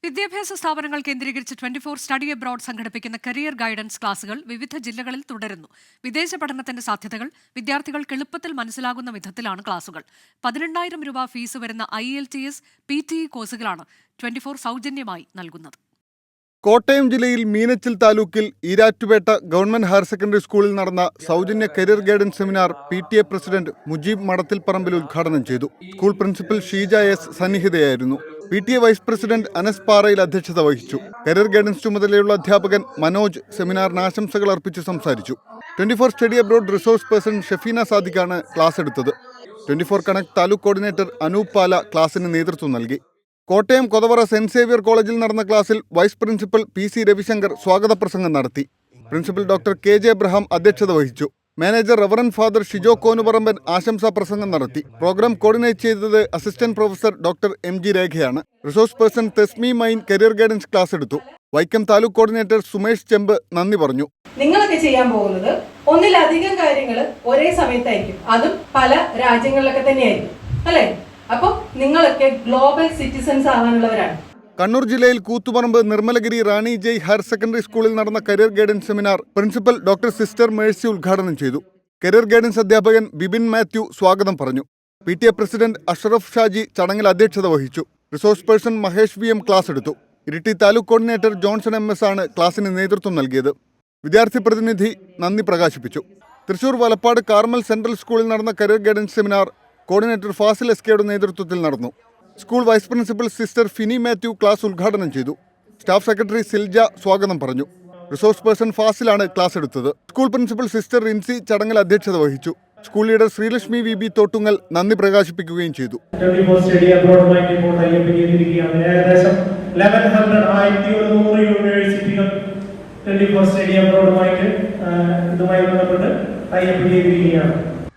വിദ്യാഭ്യാസ സ്ഥാപനങ്ങൾ കേന്ദ്രീകരിച്ച് 24 സ്റ്റഡി അബ്രോഡ് സംഘടിപ്പിക്കുന്ന കരിയർ ഗൈഡൻസ് ക്ലാസുകൾ വിവിധ ജില്ലകളിൽ തുടരുന്നു. വിദേശ പഠനത്തിന്റെ സാധ്യതകൾ വിദ്യാർത്ഥികൾക്ക് എളുപ്പത്തിൽ മനസ്സിലാകുന്ന വിധത്തിലാണ് ക്ലാസുകൾ. 18,000 രൂപ ഫീസ് വരുന്ന IELTS, PTE കോഴ്സുകളാണ് 24 സൗജന്യമായി നൽകുന്നത്. കോട്ടയം ജില്ലയിൽ മീനച്ചിൽ താലൂക്കിൽ ഈരാറ്റുപേട്ട ഗവൺമെന്റ് ഹയർ സെക്കൻഡറി സ്കൂളിൽ നടന്ന സൗജന്യ career guidance seminar PTA president Mujeeb Madathilparambil ഉദ്ഘാടനം ചെയ്തു. സ്കൂൾ പ്രിൻസിപ്പൽ ഷീജ S സന്നിഹിതയായിരുന്നു. PTA vice president Anas Parayil അധ്യക്ഷത വഹിച്ചു. കരിയർ ഗൈഡൻസ് ചുമതലയുള്ള അധ്യാപകൻ മനോജ് സെമിനാറിന് ആശംസകൾ അർപ്പിച്ച് സംസാരിച്ചു. 24 study abroad resource person Shefeena സാദിഖാണ് ക്ലാസ് എടുത്തത്. 24 കണക്ട് താലൂക്ക് കോർഡിനേറ്റർ അനൂപ് പാല ക്ലാസിന് നേതൃത്വം നൽകി. കോട്ടയം കൊതവറ സെന്റ് സേവിയർ കോളേജിൽ നടന്ന ക്ലാസിൽ വൈസ് പ്രിൻസിപ്പൽ PC രവിശങ്കർ സ്വാഗത പ്രസംഗം നടത്തി. പ്രിൻസിപ്പൽ ഡോക്ടർ KJ എബ്രഹാം അധ്യക്ഷത വഹിച്ചു. Manager reverend father Shijo Konuparamban ആശംസാ പ്രസംഗം നടത്തി. പ്രോഗ്രാം കോർഡിനേറ്റ് ചെയ്തത് അസിസ്റ്റന്റ് പ്രൊഫസർ ഡോക്ടർ MG രേഖയാണ്. റിസോഴ്സ് പേഴ്സൺ തെസ്മി മൈൻ കരിയർ ഗൈഡൻസ് ക്ലാസ് എടുത്തു. വൈക്കം താലൂക്ക് കോർഡിനേറ്റർ സുമേഷ് ചെമ്പ് നന്ദി പറഞ്ഞു. നിങ്ങളൊക്കെ ചെയ്യാൻ പോകുന്നത് ഒന്നിലധികം കാര്യങ്ങൾ ഒരേ സമയത്തായിരിക്കും, അതും പല രാജ്യങ്ങളിലൊക്കെ തന്നെയായിരിക്കും, അല്ലേ? അപ്പോൾ നിങ്ങളൊക്കെ ഗ്ലോബൽ സിറ്റിസൺസ് ആവാനുള്ളവരാണ്. കണ്ണൂർ ജില്ലയിൽ കൂത്തുപറമ്പ് നിർമ്മലഗിരി റാണി ജയ് ഹയർ സെക്കൻഡറി സ്കൂളിൽ നടന്ന career guidance seminar principal doctor sister Mercy ഉദ്ഘാടനം ചെയ്തു. കരിയർ ഗൈഡൻസ് അധ്യാപകൻ ബിബിൻ മാത്യു സ്വാഗതം പറഞ്ഞു. PTA പ്രസിഡന്റ് അഷ്റഫ് ഷാജി ചടങ്ങിൽ അധ്യക്ഷത വഹിച്ചു. Resource person Mahesh VM class എടുത്തു. Iritty taluk coordinator Johnson MS ആണ് ക്ലാസിന് നേതൃത്വം നൽകിയത്. വിദ്യാർത്ഥി പ്രതിനിധി നന്ദി പ്രകാശിപ്പിച്ചു. തൃശൂർ വലപ്പാട് കാർമൽ സെൻട്രൽ സ്കൂളിൽ നടന്ന career guidance seminar coordinator Fasil SK യുടെ നേതൃത്വത്തിൽ നടന്നു. School vice principal sister Fini Mathew class ഉദ്ഘാടനം ചെയ്തു. സ്റ്റാഫ് സെക്രട്ടറി സിൽജ സ്വാഗതം പറഞ്ഞു. റിസോഴ്സ് പേഴ്സൺ ഫാസിലാണ് ക്ലാസ് എടുത്തത്. സ്കൂൾ പ്രിൻസിപ്പൽ സിസ്റ്റർ റിൻസി ചടങ്ങിൽ അധ്യക്ഷത വഹിച്ചു. School leader Sreelakshmi VB Thottungal നന്ദി പ്രകാശിപ്പിക്കുകയും ചെയ്തു.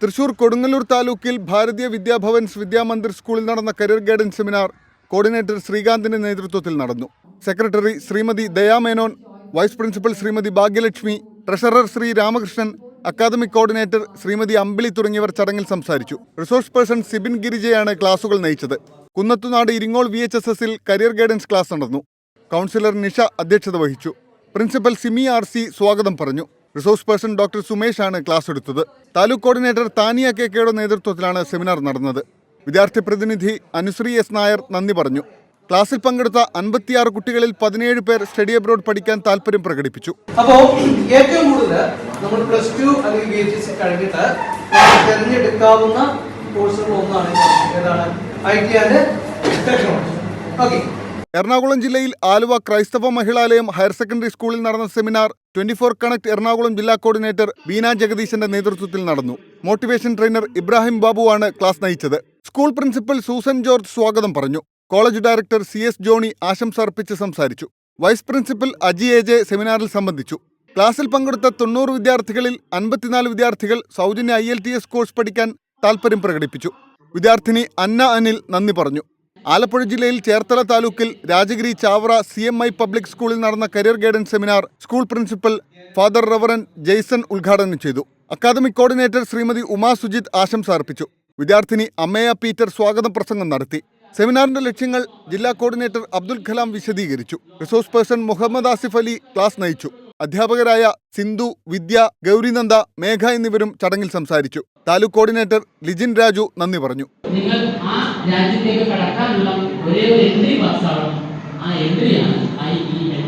തൃശൂർ കൊടുങ്ങല്ലൂർ താലൂക്കിൽ ഭാരതീയ വിദ്യാഭവൻസ് വിദ്യാമന്ദിർ സ്കൂളിൽ നടന്ന കരിയർ ഗൈഡൻസ് സെമിനാർ കോർഡിനേറ്റർ ശ്രീകാന്തിന്റെ നേതൃത്വത്തിൽ നടന്നു. Secretary Shrimati Dayamenon, vice principal Shrimati Bhagyalakshmi, treasurer Shri Ramakrishnan, academic coordinator Shrimati Ambili തുടങ്ങിയവർ ചടങ്ങിൽ സംസാരിച്ചു. റിസോഴ്സ് പേഴ്സൺ സിബിൻ ഗിരിജയാണ് ക്ലാസുകൾ നയിച്ചത്. കുന്നത്തുനാട് ഇരിങ്ങോൾ VHSSൽ കരിയർ ഗൈഡൻസ് ക്ലാസ് നടന്നു. കൗൺസിലർ നിഷ അധ്യക്ഷത വഹിച്ചു. പ്രിൻസിപ്പൽ സിമി RC സ്വാഗതം പറഞ്ഞു. റിസോഴ്സ് പേഴ്സൺ ഡോക്ടർ സുമേഷ് ആണ് ക്ലാസ് എടുത്തത്. താലൂക്ക് കോർഡിനേറ്റർ താനിയ KK യുടെ നേതൃത്വത്തിലാണ് സെമിനാർ നടന്നത്. വിദ്യാർത്ഥി പ്രതിനിധി അനുശ്രീ S നായർ നന്ദി പറഞ്ഞു. ക്ലാസ്സിൽ പങ്കെടുത്ത 56 കുട്ടികളിൽ 17 പേർ സ്റ്റഡി അബ്രോഡ് പഠിക്കാൻ താല്പര്യം പ്രകടിപ്പിച്ചു. അപ്പോൾ ഏറ്റവും കൂടുതൽ നമ്മൾ +2 അല്ലെങ്കിൽ VHS കഴിഞ്ഞിട്ട് തിരഞ്ഞെടുക്കാവുന്ന കോഴ്സുകൾ ഒന്നാണ് ഏതാണ്? IT and technology. Okay. Ernakulam ജില്ലയിൽ ആലുവ ക്രൈസ്തവ മഹിളാലയം ഹയർ സെക്കൻഡറി സ്കൂളിൽ നടന്ന സെമിനാർ 24 കണക്ട് എറണാകുളം ജില്ലാ കോർഡിനേറ്റർ ബീന ജഗദീശന്റെ നേതൃത്വത്തിൽ നടന്നു. മോട്ടിവേഷൻ ട്രെയിനർ ഇബ്രാഹിം ബാബുവാണ് ക്ലാസ് നയിച്ചത്. സ്കൂൾ പ്രിൻസിപ്പൽ സൂസൻ ജോർജ് സ്വാഗതം പറഞ്ഞു. കോളേജ് ഡയറക്ടർ CS ജോണി ആശംസ അർപ്പിച്ച് സംസാരിച്ചു. വൈസ് പ്രിൻസിപ്പൽ അജി AJ സെമിനാറിൽ സംബന്ധിച്ചു. ക്ലാസ്സിൽ പങ്കെടുത്ത 90 വിദ്യാർത്ഥികളിൽ 54 വിദ്യാർത്ഥികൾ സൗജന്യ IELTS കോഴ്സ് പഠിക്കാൻ താൽപര്യം പ്രകടിപ്പിച്ചു. വിദ്യാർത്ഥിനി അന്ന അനിൽ നന്ദി പറഞ്ഞു. ആലപ്പുഴ ജില്ലയിൽ ചേർത്തല താലൂക്കിൽ രാജഗിരി ചാവറ CMI പബ്ലിക് സ്കൂളിൽ നടന്ന career guidance seminar school principal father reverend Jason ഉദ്ഘാടനം ചെയ്തു. അക്കാദമിക് കോർഡിനേറ്റർ ശ്രീമതി ഉമാ സുജിത് ആശംസ അർപ്പിച്ചു. വിദ്യാർത്ഥിനി അമ്മയ പീറ്റർ സ്വാഗത പ്രസംഗം നടത്തി. സെമിനാറിന്റെ ലക്ഷ്യങ്ങൾ ജില്ലാ കോർഡിനേറ്റർ അബ്ദുൽ കലാം വിശദീകരിച്ചു. Resource person Muhammad Asif Ali class നയിച്ചു. അധ്യാപകരായ സിന്ധു, വിദ്യ, ഗൗരിനന്ദ, മേഘ എന്നിവരും ചടങ്ങിൽ സംസാരിച്ചു. താലൂക്ക് കോർഡിനേറ്റർ ലിജിൻ രാജു നന്ദി പറഞ്ഞു. നിങ്ങൾ ആ രാജ്യത്തേക്ക് കടക്കാനുള്ള ഒരേ ഒരു എൻട്രി പാസ്സാണ്. ആ എൻട്രിയാണ് IELTS.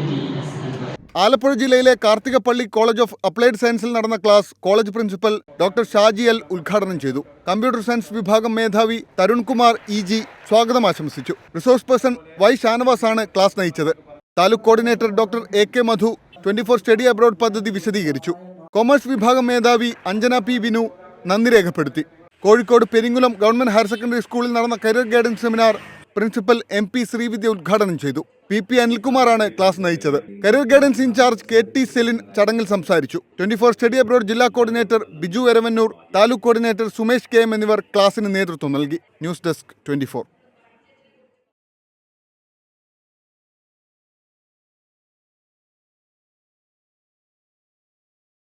ആലപ്പുഴ ജില്ലയിലെ കാർത്തികപ്പള്ളി കോളേജ് ഓഫ് അപ്ലൈഡ് സയൻസിൽ നടന്ന class college principal doctor Shaji L ഉദ്ഘാടനം ചെയ്തു. കമ്പ്യൂട്ടർ സയൻസ് വിഭാഗം മേധാവി തരുൺകുമാർ EG സ്വാഗതം ആശംസിച്ചു. റിസോഴ്സ് പേഴ്സൺ Y ഷാനവാസ് ആണ് ക്ലാസ് നയിച്ചത്. താലൂക്ക് കോർഡിനേറ്റർ ഡോക്ടർ AK മധു 24 സ്റ്റഡി അബ്രോഡ് പദ്ധതി വിശദീകരിച്ചു. കൊമേഴ്സ് വിഭാഗം മേധാവി അഞ്ജന P വിനു നന്ദി രേഖപ്പെടുത്തി. Kozhikode Peringulam government higher secondary സ്കൂളിൽ നടന്ന career guidance seminar principal MP Sreevidya ഉദ്ഘാടനം ചെയ്തു. PP അനിൽകുമാറാണ് ക്ലാസ് നയിച്ചത്. Career guidance in charge KT Celine ചടങ്ങിൽ സംസാരിച്ചു. 24 സ്റ്റഡി അബ്രോഡ് ജില്ലാ coordinator Biju Eravannur, taluk coordinator Sumesh KM എന്നിവർ ക്ലാസിന് നേതൃത്വം നൽകി. News desk 24.